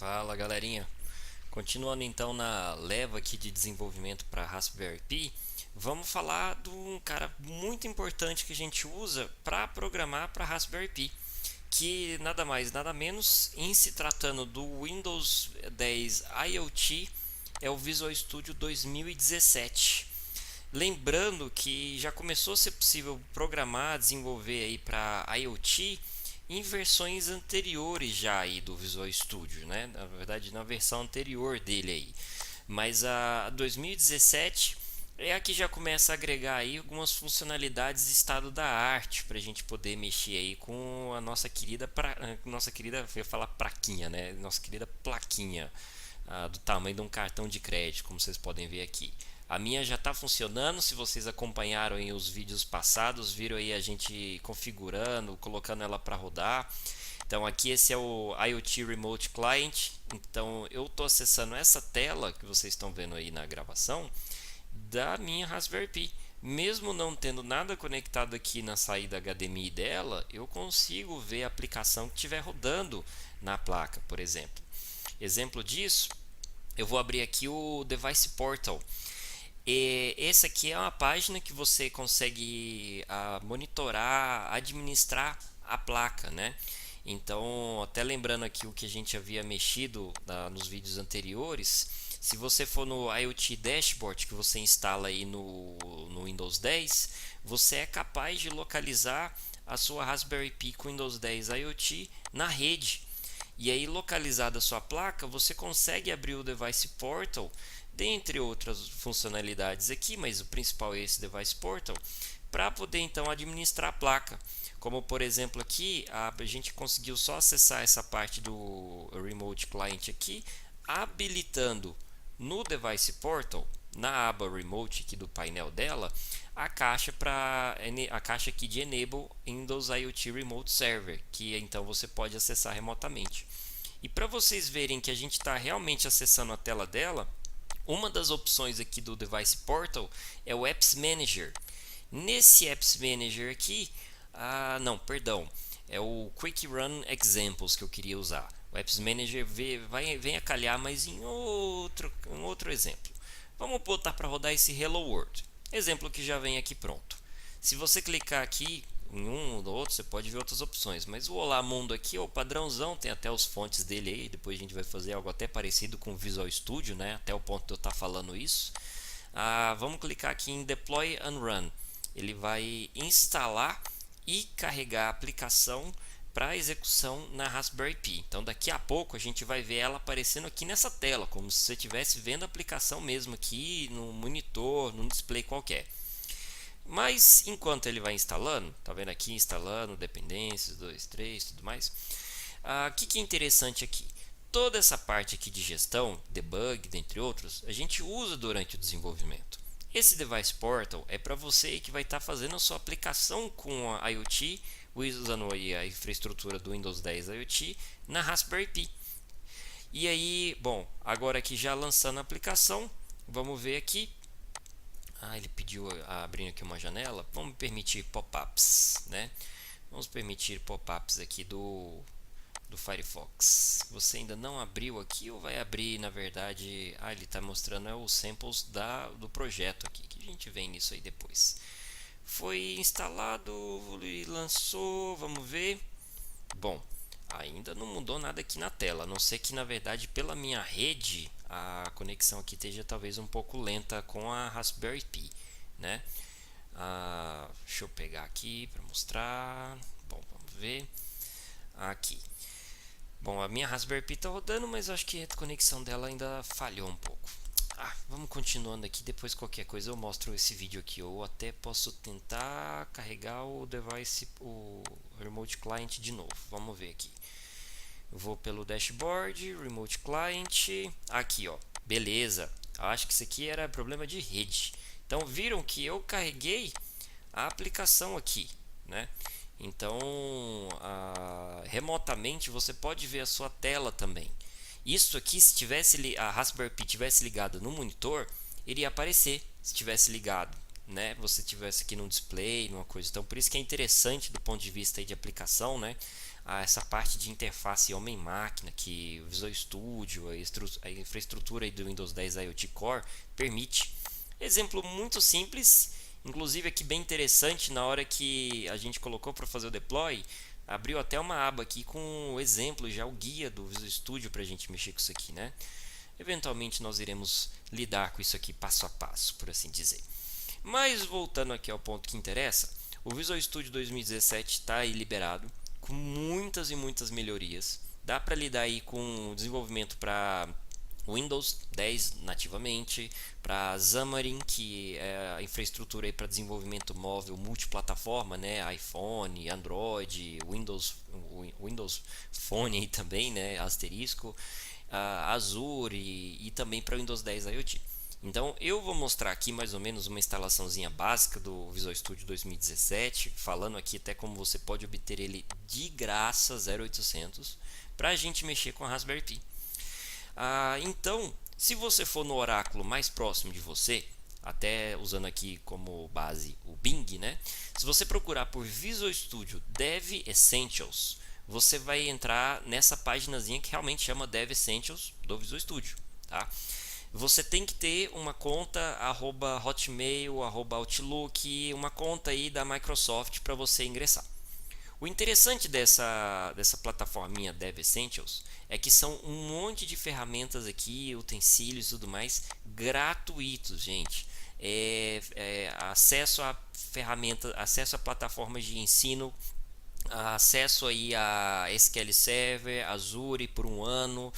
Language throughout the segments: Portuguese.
Fala galerinha, continuando então na leva aqui de desenvolvimento para Raspberry Pi, vamos falar de um cara muito importante que a gente usa para programar para Raspberry Pi, que nada mais nada menos, em se tratando do Windows 10 IoT, é o Visual Studio 2017. Lembrando que já começou a ser possível programar, desenvolver aí para IoT em versões anteriores já aí do Visual Studio, né? Na verdade, na versão anterior dele aí. Mas a 2017 é a que já começa a agregar aí algumas funcionalidades de estado da arte para a gente poder mexer aí com a nossa querida, eu ia falar praquinha, né? Nossa querida plaquinha, do tamanho de um cartão de crédito, como vocês podem ver aqui. A minha já está funcionando. Se vocês acompanharam aí os vídeos passados, viram aí a gente configurando, colocando ela para rodar. Então aqui esse é o IoT Remote Client. Então eu estou acessando essa tela que vocês estão vendo aí na gravação da minha Raspberry Pi. Mesmo não tendo nada conectado aqui na saída HDMI dela, eu consigo ver a aplicação que estiver rodando na placa, por exemplo. Exemplo disso, eu vou abrir aqui o Device Portal. Essa aqui é uma página que você consegue monitorar, administrar a placa, né? Então, até lembrando aqui o que a gente havia mexido nos vídeos anteriores, se você for no IoT Dashboard que você instala aí no Windows 10, você é capaz de localizar a sua Raspberry Pi com Windows 10 IoT na rede. E aí, localizada a sua placa, você consegue abrir o Device Portal, dentre outras funcionalidades aqui, mas o principal é esse Device Portal, para poder então administrar a placa. Como por exemplo aqui, a gente conseguiu só acessar essa parte do Remote Client aqui, habilitando no Device Portal, na aba Remote aqui do painel dela, a caixa aqui de Enable Windows IoT Remote Server, que então você pode acessar remotamente. E para vocês verem que a gente está realmente acessando a tela dela, uma das opções aqui do Device Portal é o Apps Manager. Nesse Apps Manager aqui, não, perdão, é o Quick Run Examples que eu queria usar. O Apps Manager vem a calhar, mas em outro exemplo. Vamos botar para rodar esse Hello World. Exemplo que já vem aqui pronto. Se você clicar aqui em um ou outro, você pode ver outras opções, mas o Olá Mundo aqui é o padrãozão, tem até os fontes dele aí. Depois a gente vai fazer algo até parecido com o Visual Studio, né? Até o ponto de eu estar falando isso. Vamos clicar aqui em Deploy and Run. Ele vai instalar e carregar a aplicação para execução na Raspberry Pi. Então daqui a pouco a gente vai ver ela aparecendo aqui nessa tela, como se você estivesse vendo a aplicação mesmo aqui no monitor, num display qualquer. Mas enquanto ele vai instalando, tá vendo aqui instalando dependências, 2, 3, tudo mais. O que é interessante aqui? Toda essa parte aqui de gestão, debug, dentre outros, a gente usa durante o desenvolvimento. Esse Device Portal é para você que vai estar fazendo a sua aplicação com a IoT, usando aí a infraestrutura do Windows 10 IoT na Raspberry Pi. E aí, bom, agora aqui já lançando a aplicação, vamos ver aqui. Ele pediu abrindo aqui uma janela. Vamos permitir pop-ups, né? Vamos permitir pop-ups aqui do Firefox. Você ainda não abriu aqui ou vai abrir, na verdade? Ele está mostrando os samples do projeto aqui, que a gente vem nisso aí depois. Foi instalado e lançou, vamos ver. Bom, ainda não mudou nada aqui na tela, a não ser que na verdade pela minha rede a conexão aqui esteja talvez um pouco lenta com a Raspberry Pi, né? Deixa eu pegar aqui para mostrar. Bom, vamos ver aqui. Bom, a minha Raspberry Pi está rodando, mas acho que a conexão dela ainda falhou um pouco. Vamos continuando aqui, depois qualquer coisa eu mostro esse vídeo aqui, ou até posso tentar carregar o device, o Remote Client de novo. Vamos ver aqui. Eu vou pelo dashboard, Remote Client, aqui ó, beleza. Acho que isso aqui era problema de rede. Então viram que eu carreguei a aplicação aqui, né? Então remotamente você pode ver a sua tela também. Isso aqui, se tivesse a Raspberry Pi tivesse ligado no monitor, iria aparecer se tivesse ligado. né, você tivesse aqui no display, numa coisa. Então, por isso que é interessante do ponto de vista aí de aplicação, né, essa parte de interface homem-máquina que o Visual Studio, a infraestrutura aí do Windows 10 IoT Core permite. Exemplo muito simples, inclusive aqui bem interessante, na hora que a gente colocou para fazer o deploy, abriu até uma aba aqui com o exemplo, já o guia do Visual Studio para a gente mexer com isso aqui, né? Eventualmente nós iremos lidar com isso aqui passo a passo, por assim dizer. Mas voltando aqui ao ponto que interessa, o Visual Studio 2017 está aí liberado, com muitas e muitas melhorias. Dá para lidar aí com o desenvolvimento para Windows 10 nativamente, para Xamarin, que é a infraestrutura para desenvolvimento móvel multiplataforma, né? iPhone, Android, Windows Phone aí também, né? Asterisco, Azure e também para Windows 10 IoT. Então eu vou mostrar aqui mais ou menos uma instalaçãozinha básica do Visual Studio 2017, falando aqui até como você pode obter ele de graça 0800 para a gente mexer com a Raspberry Pi. Então, se você for no oráculo mais próximo de você, até usando aqui como base o Bing, né? Se você procurar por Visual Studio Dev Essentials, você vai entrar nessa paginazinha que realmente chama Dev Essentials do Visual Studio, tá? Você tem que ter uma conta @hotmail, @outlook, uma conta aí da Microsoft para você ingressar. O interessante dessa plataforminha Dev Essentials é que são um monte de ferramentas aqui, utensílios e tudo mais gratuitos, gente. Acesso a ferramentas, acesso a plataformas de ensino, acesso aí a SQL Server, Azure por um ano,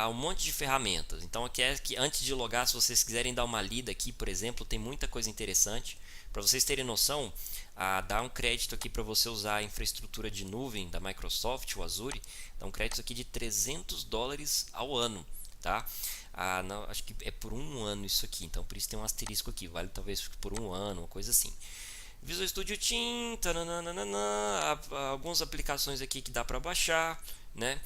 um monte de ferramentas. Então aqui é que antes de logar, se vocês quiserem dar uma lida aqui, por exemplo, tem muita coisa interessante. Para vocês terem noção, dá um crédito aqui para você usar a infraestrutura de nuvem da Microsoft, o Azure, dá um crédito aqui de $300 ao ano, tá? Não, acho que é por um ano isso aqui, então por isso tem um asterisco aqui, vale talvez por um ano, uma coisa assim. Visual Studio Team, algumas aplicações aqui que dá para baixar, né?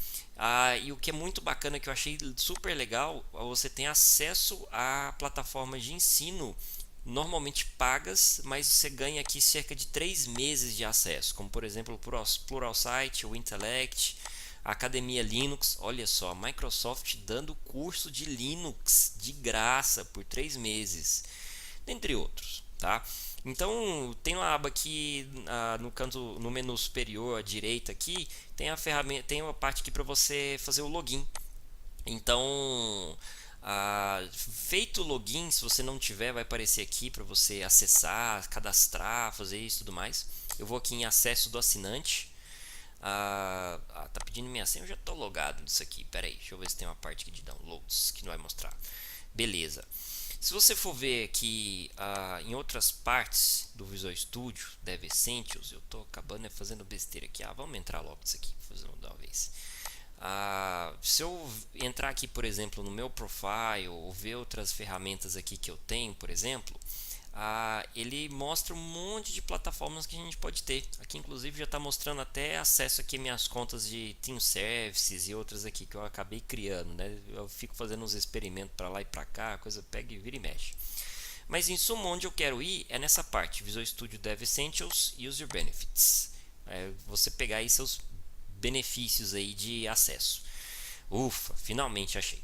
E o que é muito bacana, que eu achei super legal, você tem acesso a plataformas de ensino normalmente pagas, mas você ganha aqui cerca de 3 meses de acesso, como por exemplo o Pluralsight, o Intellect, a Academia Linux. Olha só, a Microsoft dando curso de Linux de graça por 3 meses, dentre outros, tá? Então tem uma aba aqui no canto, no menu superior à direita aqui, tem a ferramenta, tem uma parte aqui para você fazer o login. Então, feito o login, se você não tiver, vai aparecer aqui para você acessar, cadastrar, fazer isso e tudo mais. Eu vou aqui em acesso do assinante. Tá pedindo minha senha, eu já estou logado nisso aqui. Pera aí, deixa eu ver se tem uma parte aqui de downloads que não vai mostrar. Beleza. Se você for ver aqui em outras partes do Visual Studio, Dev Essentials, eu estou acabando fazendo besteira aqui. Vamos entrar logo nisso aqui, fazendo de uma vez. Se eu entrar aqui, por exemplo, no meu profile ou ver outras ferramentas aqui que eu tenho, por exemplo, ele mostra um monte de plataformas que a gente pode ter. Aqui inclusive já está mostrando até acesso aqui às minhas contas de Team Services e outras aqui que eu acabei criando, né? Eu fico fazendo uns experimentos para lá e para cá, a coisa pega e vira e mexe. Mas em suma, onde eu quero ir é nessa parte, Visual Studio Dev Essentials e User Benefits. Você pegar aí seus benefícios aí de acesso. Ufa, finalmente achei.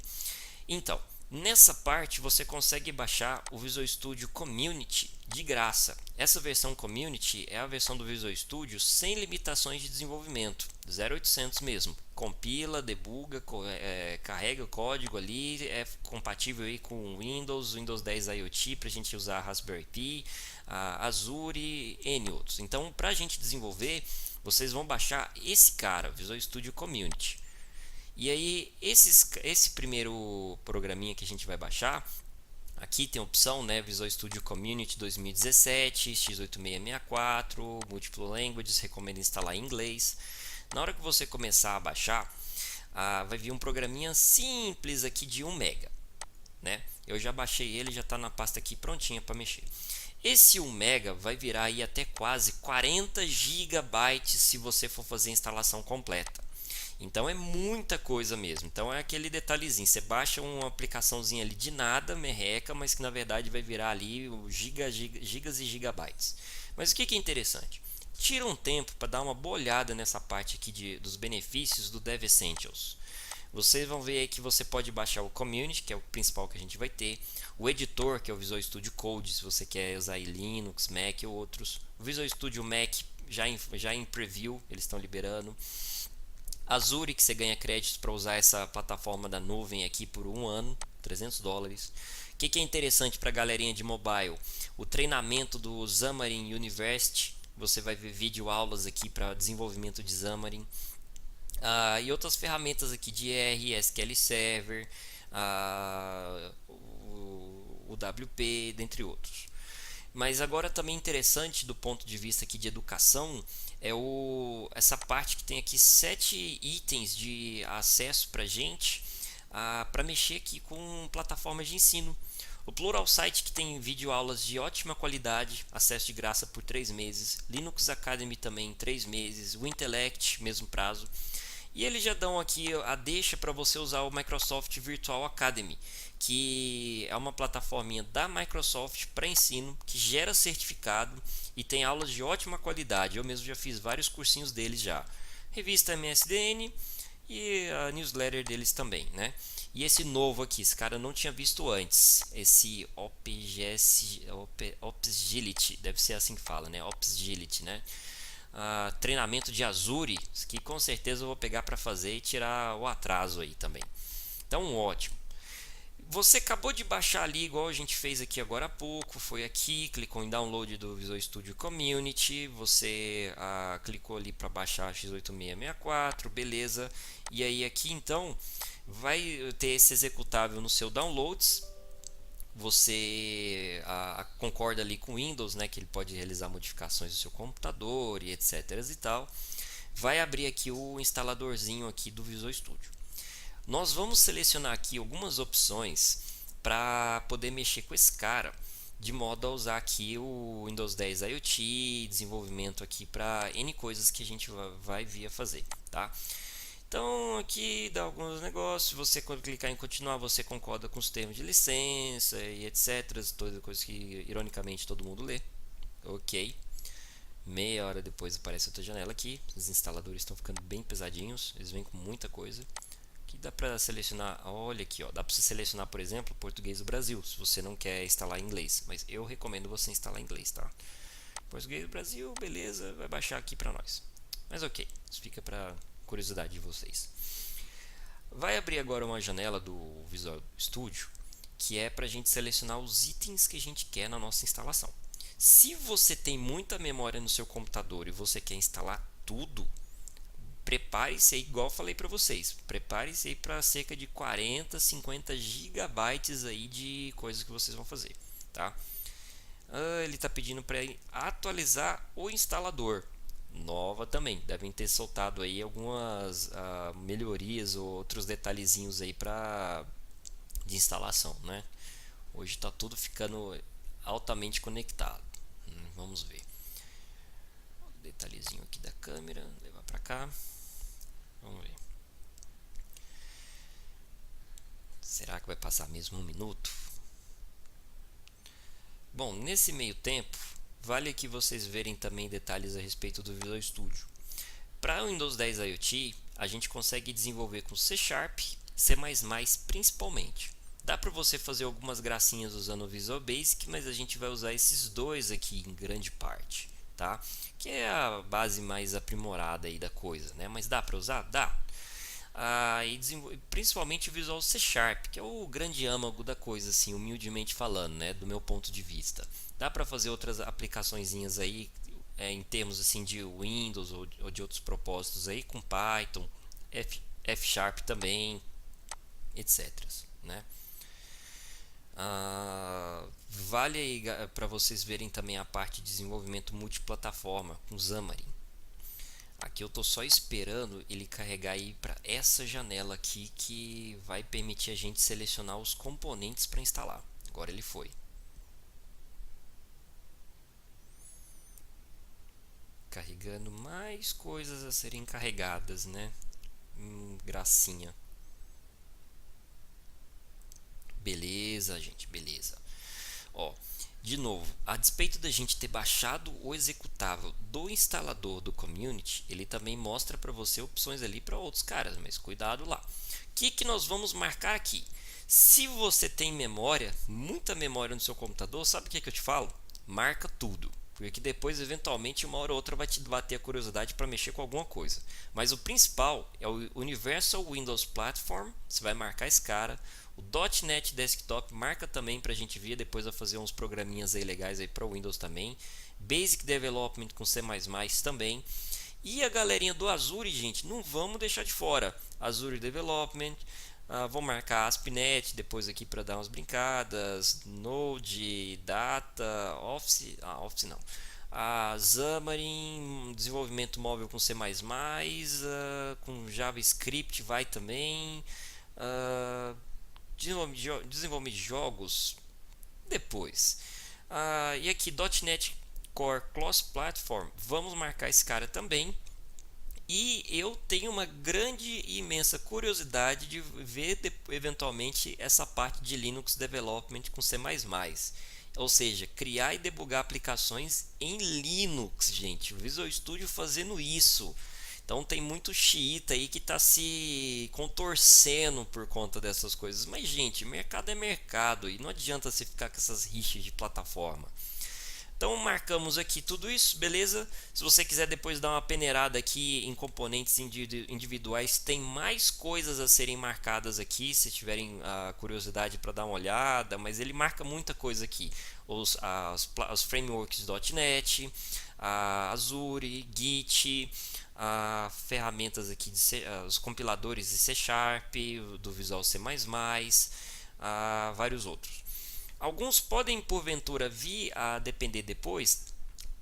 Então, nessa parte você consegue baixar o Visual Studio Community de graça. Essa versão Community é a versão do Visual Studio sem limitações de desenvolvimento, 0800 mesmo. Compila, debuga, carrega o código ali, é compatível aí com Windows 10 IoT para a gente usar Raspberry Pi, Azure, N outros. Então, para a gente desenvolver, vocês vão baixar esse cara, Visual Studio Community. E aí, esse primeiro programinha que a gente vai baixar, aqui tem a opção, né, Visual Studio Community 2017, x8664, Multiple Languages, recomendo instalar em inglês. Na hora que você começar a baixar, vai vir um programinha simples aqui de 1 mega, né? Eu já baixei ele, já está na pasta aqui prontinha para mexer. Esse 1 mega vai virar aí até quase 40 GB se você for fazer a instalação completa. Então é muita coisa mesmo. Então é aquele detalhezinho. Você baixa uma aplicaçãozinha ali de nada, merreca, mas que na verdade vai virar ali gigas e gigabytes. Mas o que é interessante? Tira um tempo para dar uma boa olhada nessa parte aqui dos benefícios do Dev Essentials. Vocês vão ver aí que você pode baixar o Community, que é o principal que a gente vai ter, o editor, que é o Visual Studio Code, se você quer usar Linux, Mac ou outros, o Visual Studio Mac já em preview, eles estão liberando, Azure, que você ganha créditos para usar essa plataforma da nuvem aqui por um ano, $300. O que é interessante para a galerinha de mobile? O treinamento do Xamarin University, você vai ver vídeo aulas aqui para desenvolvimento de Xamarin. E outras ferramentas aqui de R, SQL Server, o WP, dentre outros. Mas agora também interessante do ponto de vista aqui de educação é essa parte que tem aqui 7 itens de acesso para gente para mexer aqui com plataformas de ensino. O Pluralsight, que tem vídeo aulas de ótima qualidade, acesso de graça por 3 meses, Linux Academy também 3 meses, o Intellect, mesmo prazo. E eles já dão aqui a deixa para você usar o Microsoft Virtual Academy, que é uma plataforminha da Microsoft para ensino, que gera certificado e tem aulas de ótima qualidade. Eu mesmo já fiz vários cursinhos deles já. Revista MSDN e a newsletter deles também, né? E esse novo aqui, esse cara não tinha visto antes, esse Opsgility, deve ser assim que fala, né? Opsgility, né? Treinamento de Azure, que com certeza eu vou pegar para fazer e tirar o atraso aí também. Então, ótimo. Você acabou de baixar ali, igual a gente fez aqui agora há pouco, foi aqui, clicou em download do Visual Studio Community, você clicou ali para baixar x8664, beleza. E aí aqui então vai ter esse executável no seu downloads. Você concorda ali com o Windows, né, que ele pode realizar modificações do seu computador e etc e tal. Vai abrir aqui o instaladorzinho aqui do Visual Studio. Nós vamos selecionar aqui algumas opções para poder mexer com esse cara, de modo a usar aqui o Windows 10 IoT, desenvolvimento aqui para N coisas que a gente vai vir a fazer, tá? Então aqui dá alguns negócios, você quando clicar em continuar você concorda com os termos de licença e etc, todas coisas que ironicamente todo mundo lê. Ok. Meia hora depois aparece outra janela aqui, os instaladores estão ficando bem pesadinhos, eles vêm com muita coisa. Aqui dá para selecionar, olha aqui, ó, dá para você selecionar, por exemplo, português do Brasil, se você não quer instalar em inglês, mas eu recomendo você instalar em inglês, tá? Português do Brasil, beleza, vai baixar aqui para nós. Mas ok, isso fica para curiosidade de vocês. Vai abrir agora uma janela do Visual Studio, que é para a gente selecionar os itens que a gente quer na nossa instalação. Se você tem muita memória no seu computador e você quer instalar tudo, prepare-se aí, igual falei para vocês, prepare-se aí para cerca de 40, 50 gigabytes aí de coisas que vocês vão fazer, tá? Ele está pedindo para atualizar o instalador. Nova também, devem ter soltado aí algumas melhorias ou outros detalhezinhos aí de instalação, né? Hoje está tudo ficando altamente conectado. Vamos ver. Detalhezinho aqui da câmera, levar para cá. Vamos ver. Será que vai passar mesmo um minuto? Bom, nesse meio tempo, vale aqui vocês verem também detalhes a respeito do Visual Studio. Para o Windows 10 IoT, a gente consegue desenvolver com C Sharp, C++ principalmente. Dá para você fazer algumas gracinhas usando o Visual Basic, mas a gente vai usar esses dois aqui em grande parte, tá? Que é a base mais aprimorada aí da coisa, né? Mas dá para usar? Dá. E principalmente o Visual C Sharp, que é o grande âmago da coisa, assim, humildemente falando, né? Do meu ponto de vista. Dá para fazer outras aplicaçõezinhas aí, em termos assim de Windows ou de outros propósitos aí, com Python, F Sharp também, etc, né? Vale aí para vocês verem também a parte de desenvolvimento multiplataforma com Xamarin. Aqui eu estou só esperando ele carregar aí para essa janela aqui que vai permitir a gente selecionar os componentes para instalar. Agora ele foi. Carregando mais coisas a serem carregadas, né? Gracinha. Beleza, gente, beleza. Ó, de novo, a despeito da gente ter baixado o executável do instalador do Community, ele também mostra para você opções ali para outros caras, mas cuidado lá. O que nós vamos marcar aqui? Se você tem memória, muita memória no seu computador, sabe o que eu te falo? Marca tudo. Porque depois, eventualmente, uma hora ou outra vai te bater a curiosidade para mexer com alguma coisa. Mas o principal é o Universal Windows Platform. Você vai marcar esse cara. O .NET Desktop marca também para a gente ver. Depois vai fazer uns programinhas aí legais aí para o Windows também. Basic Development com C++ também. E a galerinha do Azure, gente, não vamos deixar de fora. Azure Development. Vou marcar ASP.NET depois aqui para dar umas brincadas. Node, Data, Office, Office não. Xamarin, desenvolvimento móvel com C++, com JavaScript vai também. Desenvolvimento de jogos depois. E aqui .NET Core Cross Platform, vamos marcar esse cara também. E eu tenho uma grande e imensa curiosidade de ver eventualmente essa parte de Linux Development com C++. Ou seja, criar e debugar aplicações em Linux, gente. O Visual Studio fazendo isso. Então tem muito xiita aí que está se contorcendo por conta dessas coisas. Mas, gente, mercado é mercado e não adianta você ficar com essas rixas de plataforma. Então marcamos aqui tudo isso, beleza? Se você quiser depois dar uma peneirada aqui em componentes individuais, tem mais coisas a serem marcadas aqui, se tiverem a curiosidade para dar uma olhada, mas ele marca muita coisa aqui. Os frameworks .NET, Azure, Git, ferramentas aqui, os compiladores de C Sharp, do Visual C++, vários outros. Alguns podem porventura vir a depender depois,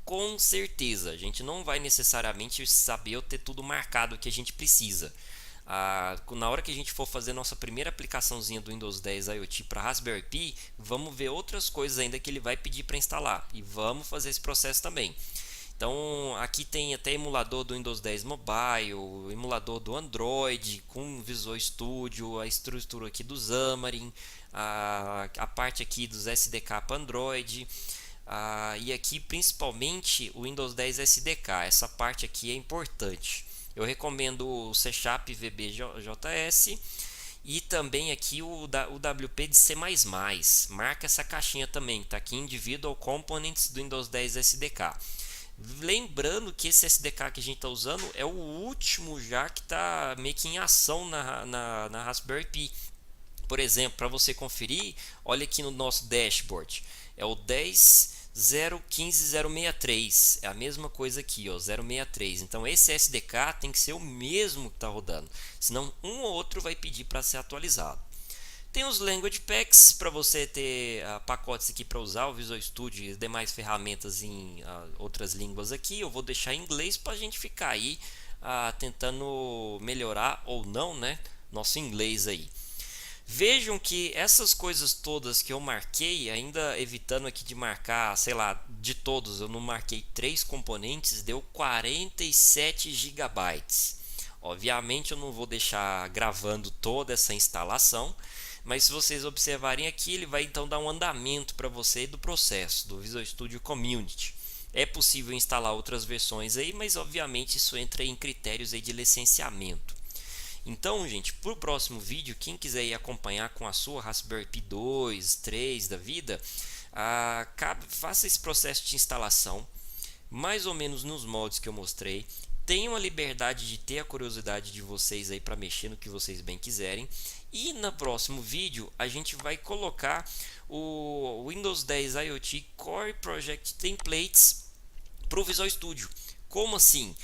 com certeza. A gente não vai necessariamente saber ou ter tudo marcado que a gente precisa. Na hora que a gente for fazer nossa primeira aplicaçãozinha do Windows 10 IoT para Raspberry Pi, vamos ver outras coisas ainda que ele vai pedir para instalar. E vamos fazer esse processo também. Então aqui tem até emulador do Windows 10 Mobile, emulador do Android com Visual Studio, a estrutura aqui do Xamarin, a parte aqui dos SDK para Android, e aqui principalmente o Windows 10 SDK. Essa parte aqui é importante. Eu recomendo o C Sharp VBJS e também aqui o WP de C++. Marca essa caixinha também, está aqui Individual Components do Windows 10 SDK. Lembrando que esse SDK que a gente está usando é o último já que está meio que em ação na Raspberry Pi. Por exemplo, para você conferir, olha aqui no nosso dashboard. É o 10.0.15.063. É a mesma coisa aqui, ó, 063. Então esse SDK tem que ser o mesmo que está rodando. Senão um ou outro vai pedir para ser atualizado. Tem os Language Packs para você ter pacotes aqui para usar o Visual Studio e demais ferramentas em outras línguas aqui. Eu vou deixar em inglês para a gente ficar aí tentando melhorar ou não, né, nosso inglês aí. Vejam que essas coisas todas que eu marquei, ainda evitando aqui de marcar, sei lá, de todos, eu não marquei 3 componentes, deu 47 GB. Obviamente eu não vou deixar gravando toda essa instalação, mas se vocês observarem aqui, ele vai então dar um andamento para você do processo do Visual Studio Community. É possível instalar outras versões aí, mas obviamente isso entra em critérios aí de licenciamento. Então, gente, para o próximo vídeo, quem quiser ir acompanhar com a sua Raspberry Pi 2, 3 da vida, faça esse processo de instalação, mais ou menos nos moldes que eu mostrei. Tenham a liberdade de ter a curiosidade de vocês aí para mexer no que vocês bem quiserem. E no próximo vídeo a gente vai colocar o Windows 10 IoT Core Project Templates para o Visual Studio. Como assim?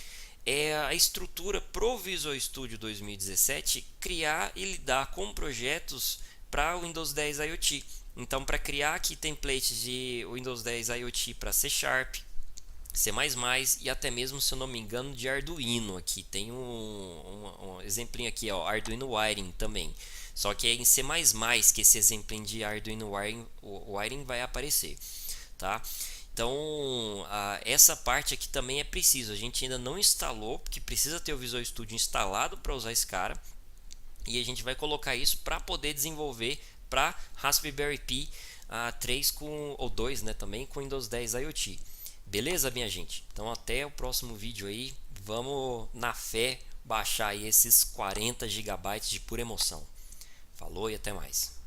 É a estrutura pro Visual Studio 2017 criar e lidar com projetos para o Windows 10 IoT. Então, para criar aqui templates de Windows 10 IoT para C Sharp, C++ e até mesmo, se eu não me engano, de Arduino. Aqui tem um exemplinho aqui, ó, Arduino Wiring também. Só que é em C++ que esse exemplinho de Arduino Wiring vai aparecer, tá? Então, essa parte aqui também é preciso. A gente ainda não instalou, porque precisa ter o Visual Studio instalado para usar esse cara. E a gente vai colocar isso para poder desenvolver para Raspberry Pi 3 ou 2, né, também com Windows 10 IoT. Beleza, minha gente? Então até o próximo vídeo aí. Vamos na fé baixar aí esses 40 GB de pura emoção. Falou e até mais.